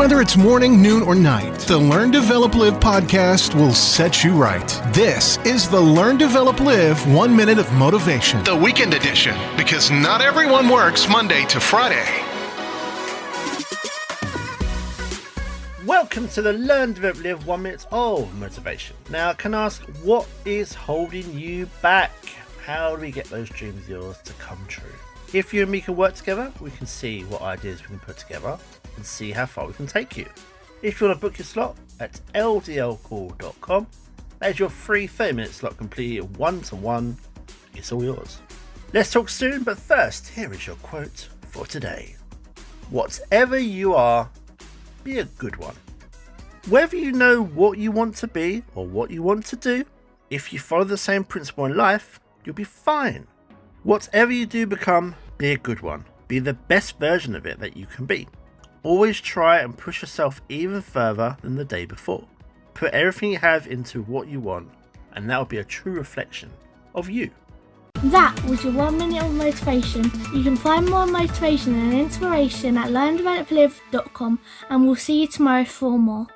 Whether it's morning, noon, or night, the Learn, Develop, Live podcast will set you right. This is the Learn, Develop, Live 1 Minute of Motivation, the weekend edition, because not everyone works Monday to Friday. Welcome to the Learn, Develop, Live 1 Minute of Motivation. Now, I can ask, what is holding you back? How do we get those dreams of yours to come true? If you and me can work together, we can see what ideas we can put together and see how far we can take you. If you want to book your slot at ldlcall.com, that is your free 30-minute slot completed one-to-one. It's all yours. Let's talk soon, but first, here is your quote for today. Whatever you are, be a good one. Whether you know what you want to be or what you want to do, if you follow the same principle in life, you'll be fine. Whatever you do become, be a good one. Be the best version of it that you can be. Always try and push yourself even further than the day before. Put everything you have into what you want, and that will be a true reflection of you. That was your 1 minute of motivation. You can find more motivation and inspiration at learndeveloplive.com, and we'll see you tomorrow for more.